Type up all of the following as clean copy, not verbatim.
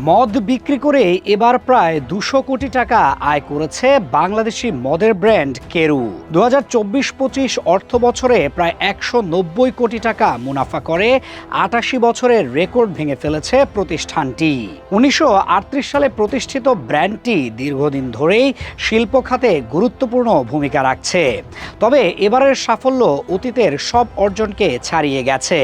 মদ বিক্রি করে এবার প্রায় ২০০ কোটি টাকা আয় করেছে বাংলাদেশি মদের ব্র্যান্ড কেরু। ২০২৪-২৫ অর্থ বছরে প্রায় ১৯০ কোটি টাকা মুনাফা করে ৮৮ বছরের রেকর্ড ভেঙে ফেলেছে প্রতিষ্ঠানটি। ১৯৩৮ সালে প্রতিষ্ঠিত ব্র্যান্ডটি দীর্ঘদিন ধরেই শিল্প খাতে গুরুত্বপূর্ণ ভূমিকা রাখছে। তবে এবারের সাফল্য অতীতের সব অর্জনকে ছাড়িয়ে গেছে।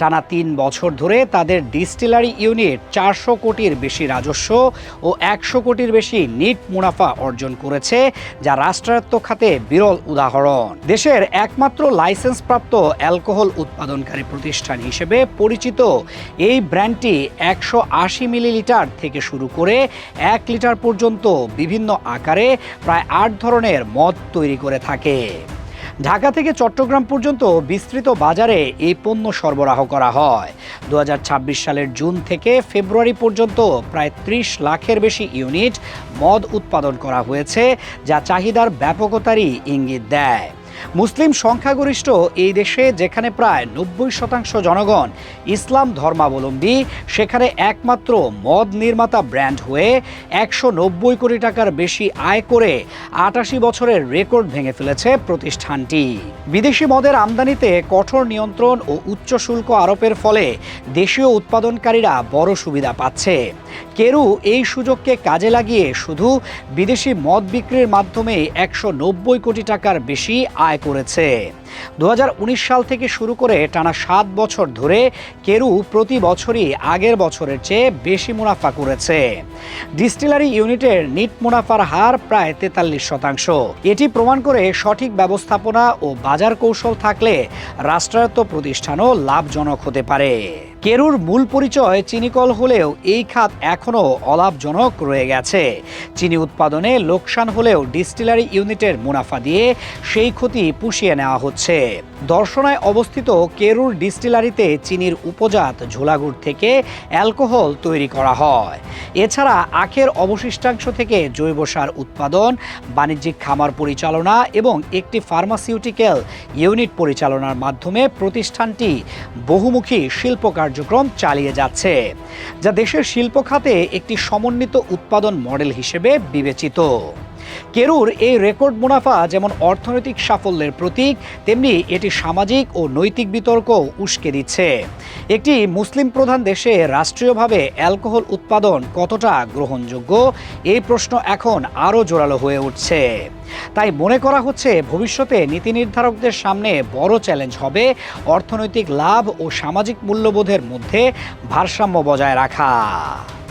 টানা ৩ বছর ধরে তাদের ডিস্টিলারি ইউনিট ৪০০ কোটির বেশি রাজস্ব ও ১০০ কোটির বেশি নিট মুনাফা অর্জন করেছে, যা রাষ্ট্রায়ত্ত খাতে বিরল উদাহরণ। দেশের একমাত্র লাইসেন্সপ্রাপ্ত অ্যালকোহল উৎপাদনকারী প্রতিষ্ঠান হিসেবে পরিচিত এই ব্র্যান্ডটি ১৮০ মিলিলিটার থেকে শুরু করে ১ লিটার পর্যন্ত বিভিন্ন আকারে প্রায় ৮ ধরনের মদ তৈরি করে থাকে। ঢাকা থেকে চট্টগ্রাম পর্যন্ত বিস্তৃত বাজারে এই পণ্য সরবরাহ করা হয়। ২০২৬ সালের জুন থেকে ফেব্রুয়ারি পর্যন্ত প্রায় ৩০ লাখের বেশি ইউনিট মদ উৎপাদন করা হয়েছে, যা চাহিদার ব্যাপকতারই ইঙ্গিত দেয়। মুসলিম সংখ্যাগরিষ্ঠ এই দেশে, যেখানে প্রায় ৯০% জনগণ ইসলাম ধর্মাবলম্বী, সেখানে একমাত্র মদ নির্মাতা ব্র্যান্ড হয়ে ১৯০ কোটি টাকার বেশি আয় করে ৮৮ বছরের রেকর্ড ভেঙে ফেলেছে প্রতিষ্ঠানটি। বিদেশি মদের আমদানিতে কঠোর নিয়ন্ত্রণ ও উচ্চ শুল্ক আরোপের ফলে দেশীয় উৎপাদনকারীরা বড় সুবিধা পাচ্ছে। কেরু এই সুযোগকে কাজে লাগিয়ে শুধু বিদেশি মদ বিক্রির মাধ্যমে ১৯০ কোটি টাকার বেশি আয় করেছে। ২০১৯ সাল থেকে শুরু করে টানা ৭ বছর ধরে কেরু প্রতি বছরই আগের বছরের চেয়ে বেশি মুনাফা করেছে। ডিস্টিলারি ইউনিটের নিট মুনাফার হার প্রায় ৪৩%। এটি প্রমাণ করে সঠিক ব্যবস্থাপনা ও বাজার কৌশল থাকলে রাষ্ট্রায়ত্ত প্রতিষ্ঠানও লাভজনক হতে পারে। কেরুর মূল পরিচয় চিনিকল হলেও এই খাত এখনও অলাভজনক রয়ে গেছে। চিনি উৎপাদনে লোকসান হলেও ডিস্টিলারি ইউনিটের মুনাফা দিয়ে সেই ক্ষতি পুষিয়ে নেওয়া হচ্ছে। দর্শনায় অবস্থিত কেরুর ডিস্টিলারিতে চিনির উপজাত ঝোলাগুড় থেকে অ্যালকোহল তৈরি করা হয়। এছাড়া আখের অবশিষ্টাংশ থেকে জৈব সার উৎপাদন, বাণিজ্যিক খামার পরিচালনা এবং একটি ফার্মাসিউটিক্যাল ইউনিট পরিচালনার মাধ্যমে প্রতিষ্ঠানটি বহুমুখী শিল্প কার্যক্রম চালিয়ে যাচ্ছে, যা দেশের শিল্প খাতে একটি সমন্বিত উৎপাদন মডেল হিসেবে বিবেচিত। কেরুর এই রেকর্ড মুনাফা যেমন অর্থনৈতিক সাফল্যের প্রতীক, তেমনি এটি সামাজিক ও নৈতিক বিতর্ক উস্কে দিচ্ছে। একটি মুসলিম প্রধান দেশে রাষ্ট্রীয়ভাবে অ্যালকোহল উৎপাদন কতটা গ্রহণযোগ্য, এই প্রশ্ন এখন আরও জোরালো হয়ে উঠছে। তাই মনে করা হচ্ছে ভবিষ্যতে নীতি নির্ধারকদের সামনে বড় চ্যালেঞ্জ হবে অর্থনৈতিক লাভ ও সামাজিক মূল্যবোধের মধ্যে ভারসাম্য বজায় রাখা।